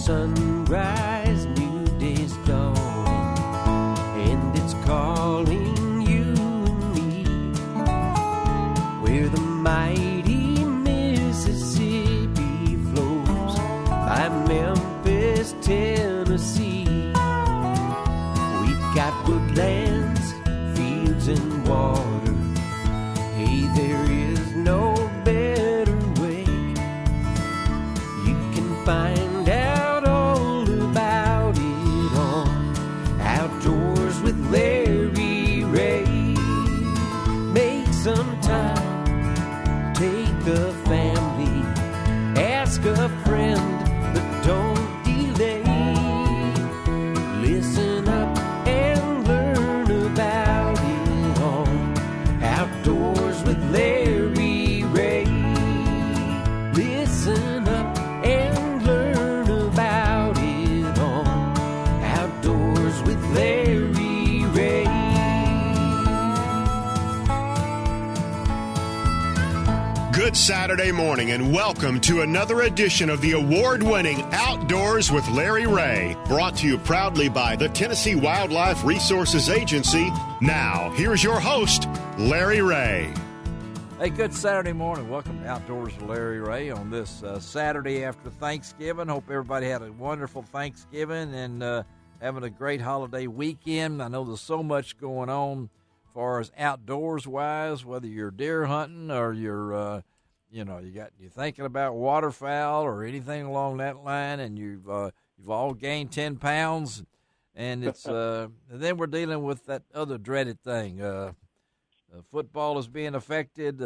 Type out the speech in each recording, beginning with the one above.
sunrise, new day's dawning, and it's calling you and me, where the mighty Mississippi flows by Memphis, Tennessee. We've got woodlands, fields, and water. Hey, there is no better way. You can find out all about it on Outdoors with Larry Ray. Make some time, take the family, ask a friend, but don't delay. Listen up and learn about it on Outdoors with Larry Ray. Listen up and learn about it on Outdoors with Larry Ray. Good Saturday morning and welcome to another edition of the award-winning Outdoors with Larry Ray, brought to you proudly by the Tennessee Wildlife Resources Agency. Now, here's your host, Larry Ray. Hey, good Saturday morning. Welcome to Outdoors with Larry Ray on this Saturday after Thanksgiving. Hope everybody had a wonderful Thanksgiving and having a great holiday weekend. I know there's so much going on as far as outdoors-wise, whether you're deer hunting or you're you're thinking about waterfowl or anything along that line, and you've all gained 10 pounds, and it's and then we're dealing with that other dreaded thing. Football is being affected,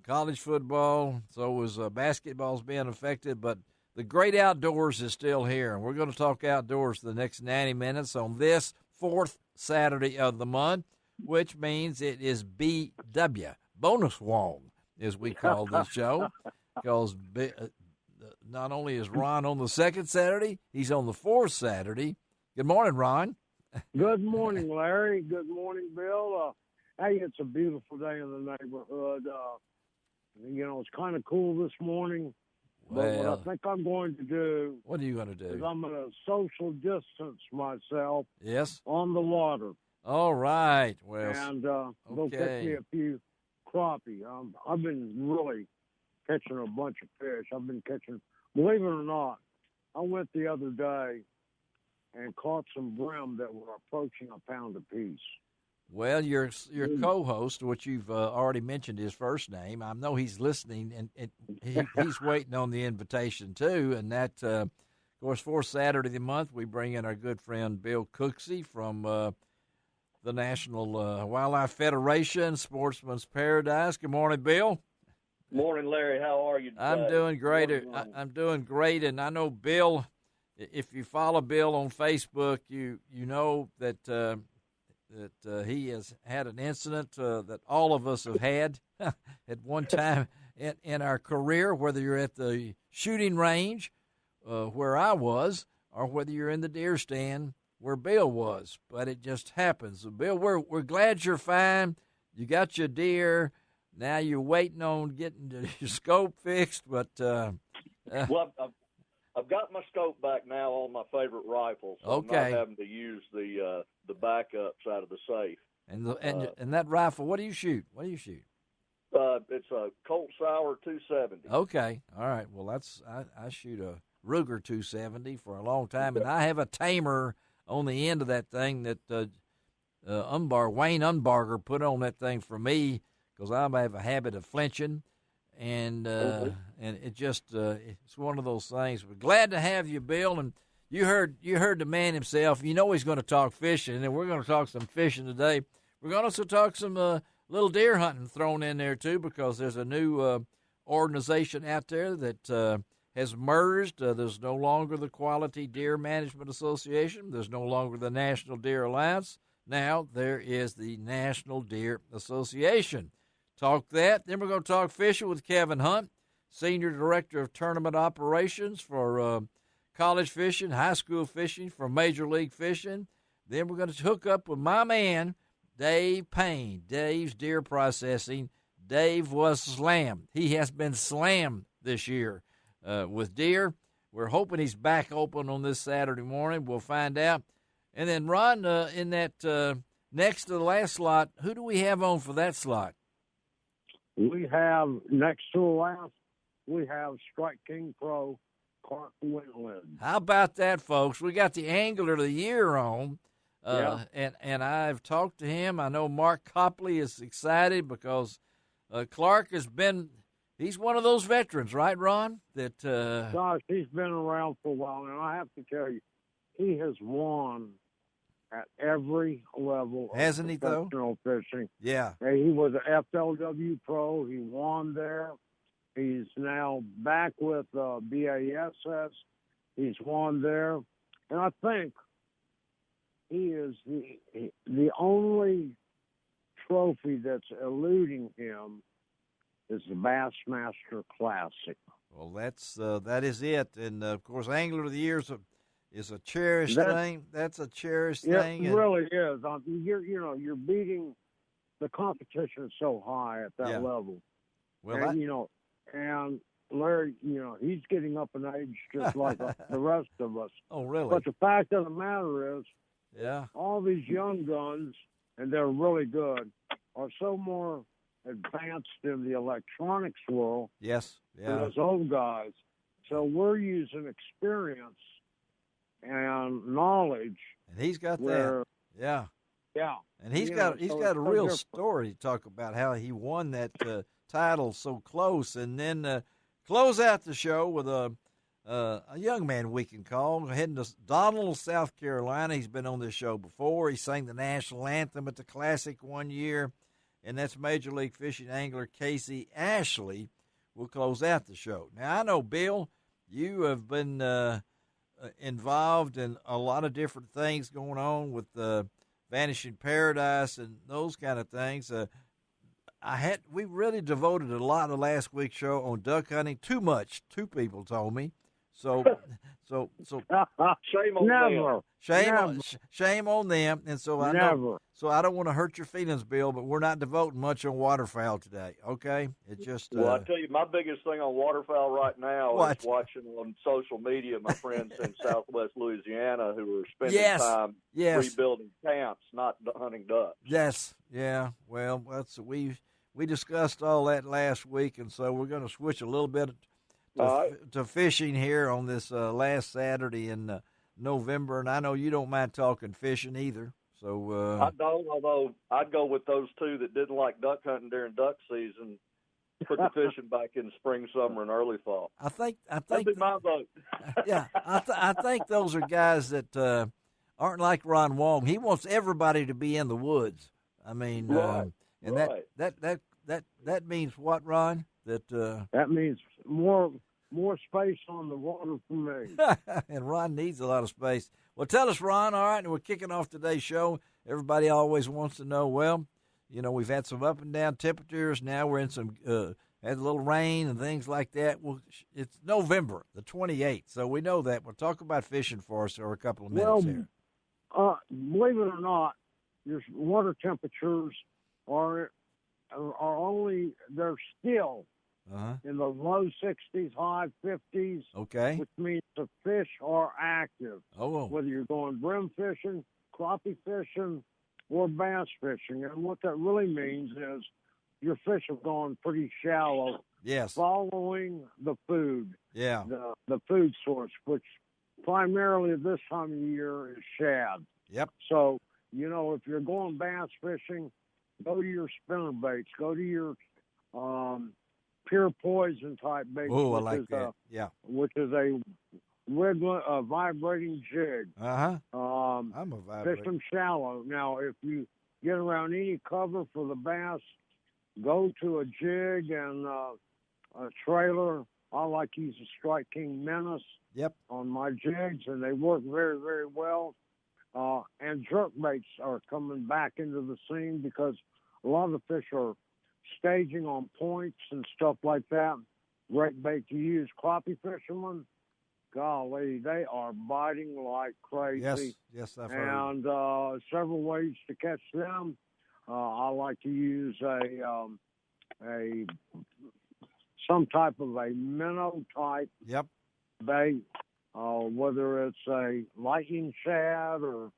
college football, so is basketball is being affected, but the great outdoors is still here, and we're going to talk outdoors for the next 90 minutes on this fourth Saturday of the month, which means it is BW, Bonus Wong, as we call this show, because not only is Ron on the second Saturday, he's on the fourth Saturday. Good morning, Ron. Good morning, Larry. Good morning, Bill. Hey, it's a beautiful day in the neighborhood. It's kind of cool this morning. But what I think I'm going to do. What are you going to do? Is I'm going to social distance myself. Yes. On the water. All right. Well. And go catch me a few crappie. I've been really catching a bunch of fish. I've been catching. Believe it or not, I went the other day and caught some brim that were approaching a pound apiece. Well, your co-host, which you've already mentioned his first name, I know he's listening, and he's waiting on the invitation, too. And that, of course, fourth Saturday of the month, we bring in our good friend Bill Cooksey from the National Wildlife Federation, Sportsman's Paradise. Good morning, Bill. Morning, Larry. How are you today? I'm doing great. I'm doing great, and I know Bill, if you follow Bill on Facebook, you know that he has had an incident that all of us have had at one time in our career, whether you're at the shooting range where I was or whether you're in the deer stand where Bill was. But it just happens. So Bill, we're glad you're fine. You got your deer. Now you're waiting on getting your scope fixed. But well, I've got my scope back now on my favorite rifle, so okay. I'm not having to use the backups out of the safe. And that rifle, what do you shoot? It's a Colt Sauer 270. Okay, all right. Well, I shoot a Ruger 270 for a long time, and I have a tamer on the end of that thing that Wayne Unbarger put on that thing for me because I have a habit of flinching. And it just it's one of those things. We're glad to have you, Bill. And you heard the man himself. You know he's going to talk fishing, and we're going to talk some fishing today. We're going to also talk some little deer hunting thrown in there too, because there's a new organization out there that has merged. There's no longer the Quality Deer Management Association. There's no longer the National Deer Alliance. Now there is the National Deer Association. Talk that. Then we're going to talk fishing with Kevin Hunt, Senior Director of Tournament Operations for college fishing, high school fishing, for Major League Fishing. Then we're going to hook up with my man, Dave Payne. Dave's Deer Processing. Dave was slammed. He has been slammed this year with deer. we're hoping he's back open on this Saturday morning. We'll find out. And then, Ron, in that next to the last slot, who do we have on for that slot? We have, next to the last, we have Strike King Pro, Clark Wentland. How about that, folks? We got the Angler of the Year on. And I've talked to him. I know Mark Copley is excited because Clark he's one of those veterans, right, Ron? Gosh, he's been around for a while, and I have to tell you, he has won at every level Hasn't of he, professional fishing. Yeah. He was an FLW pro. He won there. He's now back with BASS. He's won there. And I think he is the only trophy that's eluding him is the Bassmaster Classic. Well, that is it. And, of course, Angler of the Year is a cherished thing. That's a cherished thing. It really is. You're beating the competition so high at that level. Well, and Larry, he's getting up in age just like the rest of us. Oh, really? But the fact of the matter is, all these young guns, and they're really good, are so more advanced in the electronics world than those old guys. So we're using experience and knowledge. And he's got that. Yeah. Yeah. And he's got a real story to talk about how he won that title so close. And then close out the show with a young man we can call, heading to Donald, South Carolina. He's been on this show before. He sang the national anthem at the Classic one year. And that's Major League Fishing angler Casey Ashley will close out the show. Now, I know, Bill, you have been involved in a lot of different things going on with Vanishing Paradise and those kind of things. We really devoted a lot of last week's show on duck hunting. Too much. Two people told me. So shame on them. Shame on them. And so I know. So I don't want to hurt your feelings, Bill, but we're not devoting much on waterfowl today. Okay, it just. Well, I tell you, my biggest thing on waterfowl right now is watching on social media my friends in Southwest Louisiana who are spending time rebuilding camps, not hunting ducks. Yes. Yeah. Well, we discussed all that last week, and so we're going to switch a little bit to fishing here on this last Saturday in November, and I know you don't mind talking fishing either. So I don't, although I'd go with those two that didn't like duck hunting during duck season. Put the fishing back in spring, summer, and early fall. I think that'd be my vote. Yeah, I think those are guys that aren't like Ron Wong. He wants everybody to be in the woods. I mean, that means what, Ron? That means more space on the water for me. And Ron needs a lot of space. Well, tell us, Ron. All right, and we're kicking off today's show. Everybody always wants to know, well, we've had some up and down temperatures. Now we're in some had a little rain and things like that. Well, it's November, the 28th, so we know that. We'll talk about fishing for us for a couple of minutes here. Believe it or not, your water temperatures are only, they're still in the low 60s, high 50s. Okay. Which means the fish are active. Oh. Whether you're going brim fishing, crappie fishing, or bass fishing. And what that really means is your fish have gone pretty shallow. Yes. Following the food. Yeah. The food source, which primarily this time of year is shad. Yep. So, if you're going bass fishing, go to your spinner baits. Go to your pure poison type bait. Oh, I like that. Which is a vibrating jig. I'm a vibrating. Fish them shallow. Now, if you get around any cover for the bass, go to a jig and a trailer. I like to use a Strike King Menace on my jigs, and they work very, very well. And jerk baits are coming back into the scene because a lot of the fish are staging on points and stuff like that. Great bait to use. Crappie fishermen, golly, they are biting like crazy. Yes, I've heard. And several ways to catch them. I like to use some type of a minnow type bait, whether it's a lightning shad or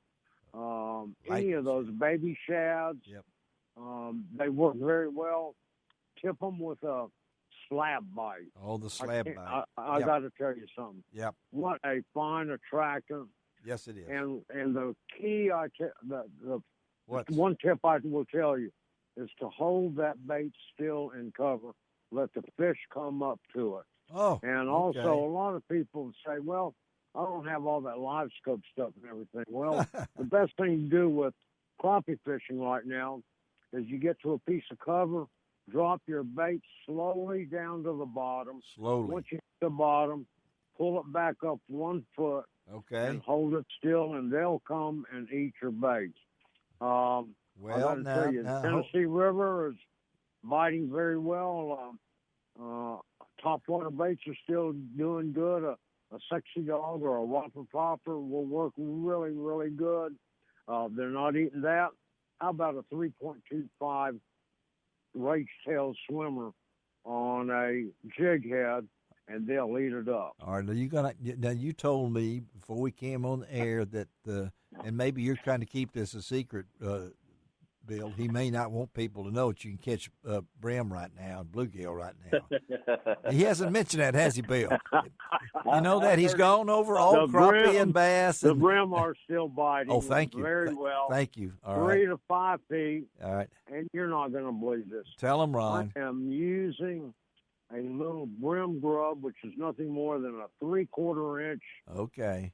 any of those baby shads. Yep. They work very well. Tip them with a slab bite. Oh, the slab bite. I got to tell you something. Yep. What a fine attractor. Yes, it is. And the key, one tip I will tell you is to hold that bait still in cover. Let the fish come up to it. Oh, and also a lot of people say, well, I don't have all that live scope stuff and everything. Well, the best thing to do with crappie fishing right now is you get to a piece of cover, drop your bait slowly down to the bottom. Slowly. Once you hit the bottom, pull it back up 1 foot. Okay. And hold it still, and they'll come and eat your bait. Well, I got to tell you, the Tennessee River is biting very well. Topwater baits are still doing good. A sexy dog or a whopper popper will work really, really good. They're not eating that. How about a 3.25 rage tail swimmer on a jig head, and they'll eat it up. All right, now you told me before we came on the air that and maybe you're trying to keep this a secret, Bill. He may not want people to know that you can catch brim right now and bluegill right now. He hasn't mentioned that, has he, Bill? You know that he's gone over all crappie and bass. The brim are still biting. Oh, thank you. Very well. Thank you. All 3 to 5 feet. All right. And you're not going to believe this. Tell him, Ron. I am using a little brim grub, which is nothing more than a 3/4 inch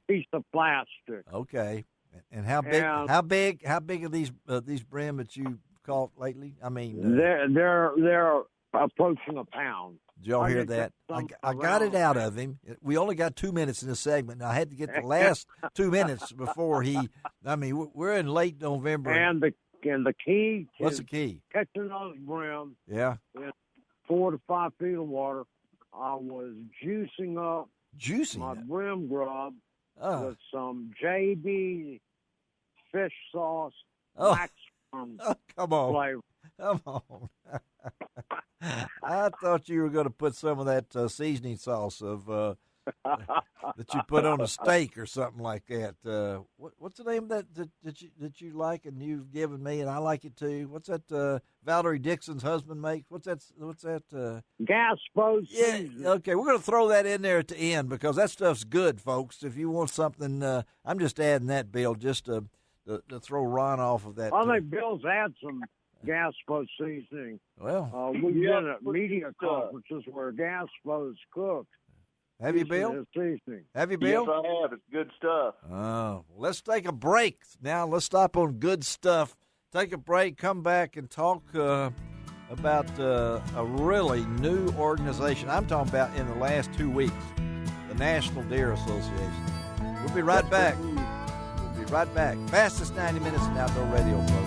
piece of plastic. Okay. And how big are these brim that you caught lately? I mean, they're approaching a pound. Did y'all hear that? I got it out of him. We only got 2 minutes in this segment, and I had to get the last 2 minutes before he. I mean, we're in late November. And the key. What's the key? Catching those brim. Yeah. In 4 to 5 feet of water. I was juicing up my brim grub with some JB fish sauce. Come on. Flavor. Come on. I thought you were going to put some of that seasoning sauce that you put on a steak or something like that. What's the name of that you like and you've given me and I like it too? What's that Valerie Dixon's husband makes? What's that? Gaspo seasoning. Yeah. Okay, we're going to throw that in there at the end because that stuff's good, folks. If you want something, I'm just adding that, Bill, just to throw Ron off of that. I think Bill's had some Gaspo seasoning. Well, we've been at media conferences where Gaspo's cooked. Have you, Bill? Have you, Bill? Yes, I have. It's good stuff. Oh, let's take a break now. Let's stop on good stuff. Take a break. Come back and talk about a really new organization. I'm talking about in the last 2 weeks, the National Deer Association. We'll be right back. Right back. Fastest 90 minutes in outdoor radio program.